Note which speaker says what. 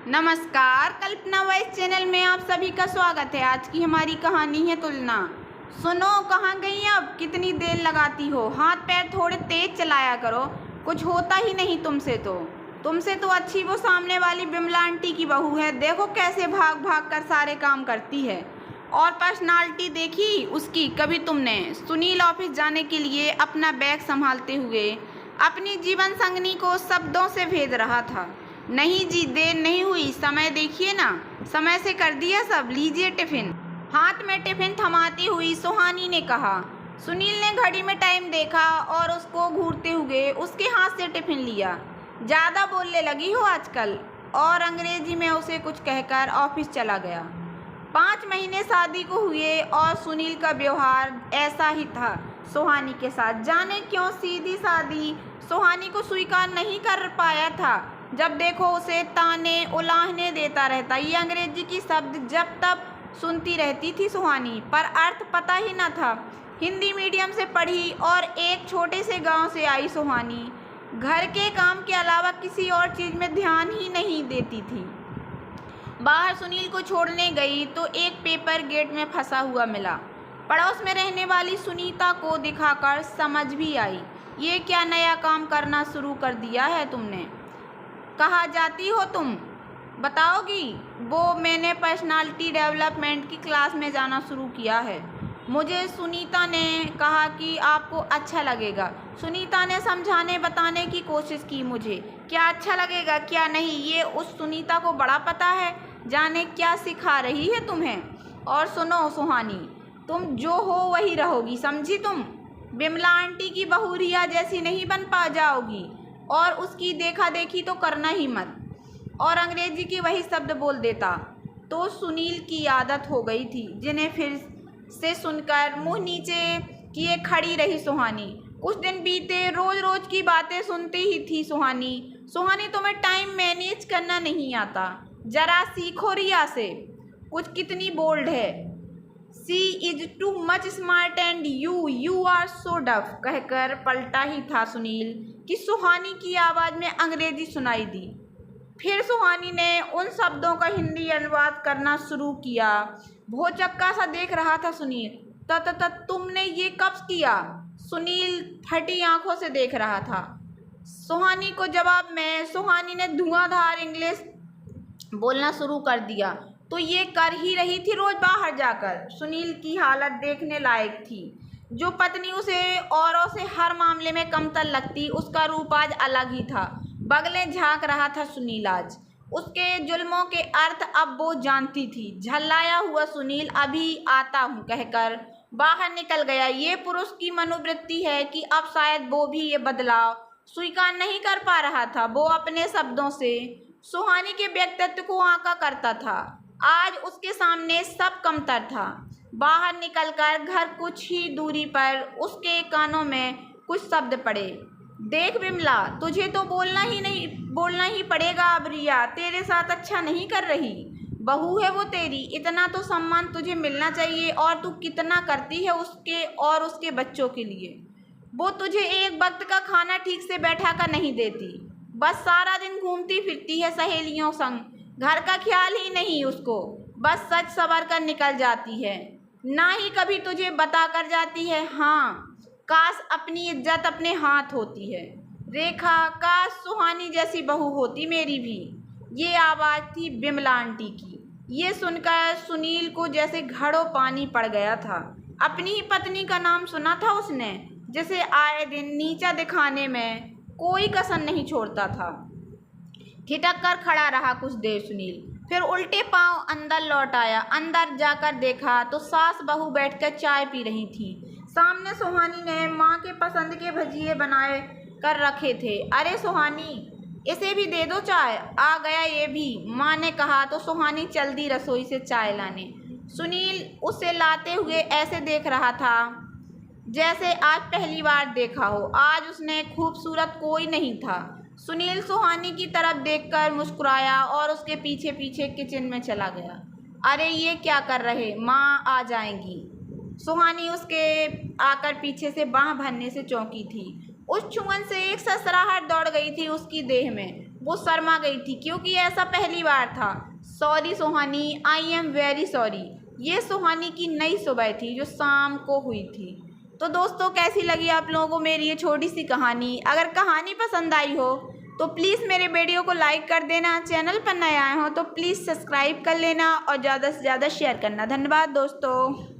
Speaker 1: नमस्कार, कल्पना voice channel में आप सभी का स्वागत है। आज की हमारी कहानी है तुलना। सुनो, कहाँ गई अब? कितनी देर लगाती हो? हाथ पैर थोड़े तेज चलाया करो, कुछ होता ही नहीं तुमसे तो अच्छी वो सामने वाली बिमला आंटी की बहू है। देखो कैसे भाग भाग कर सारे काम करती है। और पर्सनालिटी देखी उसकी कभी तुमने? सुनील ऑफिस जाने के लिए अपना बैग संभालते हुए अपनी जीवन संगनी को शब्दों से भेज रहा था। नहीं जी, देर नहीं हुई, समय देखिए ना, समय से कर दिया सब, लीजिए टिफिन। हाथ में टिफिन थमाती हुई सुहानी ने कहा। सुनील ने घड़ी में टाइम देखा और उसको घूरते हुए उसके हाथ से टिफिन लिया। ज़्यादा बोलने लगी हो आजकल, और अंग्रेजी में उसे कुछ कहकर ऑफिस चला गया। 5 महीने शादी को हुए और सुनील का व्यवहार ऐसा ही था सुहानी के साथ। जाने क्यों सीधी सादी सुहानी को स्वीकार नहीं कर पाया था। जब देखो उसे ताने उलाहने देता रहता। ये अंग्रेजी की शब्द जब तब सुनती रहती थी सुहानी, पर अर्थ पता ही न था। हिंदी मीडियम से पढ़ी और एक छोटे से गांव से आई सुहानी घर के काम के अलावा किसी और चीज़ में ध्यान ही नहीं देती थी। बाहर सुनील को छोड़ने गई तो एक पेपर गेट में फंसा हुआ मिला। पड़ोस में रहने वाली सुनीता को दिखाकर समझ भी आई। ये क्या नया काम करना शुरू कर दिया है तुमने? कहाँ जाती हो तुम, बताओगी? वो मैंने पर्सनालिटी डेवलपमेंट की क्लास में जाना शुरू किया है। मुझे सुनीता ने कहा कि आपको अच्छा लगेगा। सुनीता ने समझाने बताने की कोशिश की मुझे। क्या अच्छा लगेगा क्या नहीं, ये उस सुनीता को बड़ा पता है। जाने क्या सिखा रही है तुम्हें। और सुनो सुहानी, तुम जो हो वही रहोगी, समझी तुम? बिमला आंटी की बहू रिया जैसी नहीं बन पा जाओगी, और उसकी देखा देखी तो करना ही मत। और अंग्रेजी की वही शब्द बोल देता तो सुनील की आदत हो गई थी, जिन्हें फिर से सुनकर मुंह नीचे किए खड़ी रही सुहानी। कुछ दिन बीते, रोज रोज की बातें सुनती ही थी सुहानी तुम्हें टाइम मैनेज करना नहीं आता, जरा सीखो रिया से। कुछ कितनी बोल्ड है। She is too much smart and you are so daft, कहकर पलटा ही था सुनील कि सुहानी की आवाज़ में अंग्रेजी सुनाई दी। फिर सुहानी ने उन शब्दों का हिंदी अनुवाद करना शुरू किया। भौचक्का सा देख रहा था सुनील। तुमने ये कब किया? सुनील फटी आंखों से देख रहा था सुहानी को। जवाब में सुहानी ने धुआंधार इंग्लिश बोलना शुरू कर दिया। तो ये कर ही रही थी रोज बाहर जाकर। सुनील की हालत देखने लायक थी। जो पत्नी उसे औरों से हर मामले में कमतर लगती, उसका रूप आज अलग ही था। बगलें झांक रहा था सुनील आज। उसके जुल्मों के अर्थ अब वो जानती थी। झल्लाया हुआ सुनील अभी आता हूँ कहकर बाहर निकल गया। ये पुरुष की मनोवृत्ति है कि अब शायद वो भी ये बदलाव स्वीकार नहीं कर पा रहा था। वो अपने शब्दों से सुहानी के व्यक्तित्व को आंका करता था। आज उसके सामने सब कमतर था। बाहर निकलकर घर कुछ ही दूरी पर उसके कानों में कुछ शब्द पड़े। देख बिमला, तुझे तो बोलना ही पड़ेगा अब। रिया तेरे साथ अच्छा नहीं कर रही। बहू है वो तेरी, इतना तो सम्मान तुझे मिलना चाहिए। और तू कितना करती है उसके और उसके बच्चों के लिए। वो तुझे एक वक्त का खाना ठीक से बैठा कर नहीं देती, बस सारा दिन घूमती फिरती है सहेलियों संग। घर का ख्याल ही नहीं उसको, बस सच सवर कर निकल जाती है, ना ही कभी तुझे बता कर जाती है। हाँ, काश अपनी इज्जत अपने हाथ होती है। रेखा, काश सुहानी जैसी बहू होती मेरी भी। ये आवाज़ थी बिमला आंटी की। ये सुनकर सुनील को जैसे घड़ों पानी पड़ गया था। अपनी ही पत्नी का नाम सुना था उसने, जिसे आए दिन नीचा दिखाने में कोई कसर नहीं छोड़ता था। ठिठक कर खड़ा रहा कुछ देर सुनील, फिर उल्टे पांव अंदर लौट आया। अंदर जाकर देखा तो सास बहू बैठकर चाय पी रही थी। सामने सुहानी ने माँ के पसंद के भजिए बनाए कर रखे थे। अरे सुहानी, इसे भी दे दो चाय। आ गया ये भी, माँ ने कहा तो सुहानी चल दी रसोई से चाय लाने। सुनील उसे लाते हुए ऐसे देख रहा था जैसे आज पहली बार देखा हो। आज उसने खूबसूरत कोई नहीं था। सुनील सुहानी की तरफ देखकर मुस्कुराया और उसके पीछे पीछे किचन में चला गया। अरे ये क्या कर रहे, माँ आ जाएंगी। सुहानी उसके आकर पीछे से बाह भरने से चौंकी थी। उस छुअन से एक ससराहट दौड़ गई थी उसकी देह में। वो शर्मा गई थी क्योंकि ऐसा पहली बार था। Sorry Suhani, I am very sorry. ये सुहानी की नई सुबह थी जो शाम को हुई थी। तो दोस्तों, कैसी लगी आप लोगों को मेरी ये छोटी सी कहानी? अगर कहानी पसंद आई हो तो प्लीज़ मेरे वीडियो को लाइक कर देना। चैनल पर नए आए हो तो प्लीज़ सब्सक्राइब कर लेना और ज़्यादा से ज़्यादा शेयर करना। धन्यवाद दोस्तों।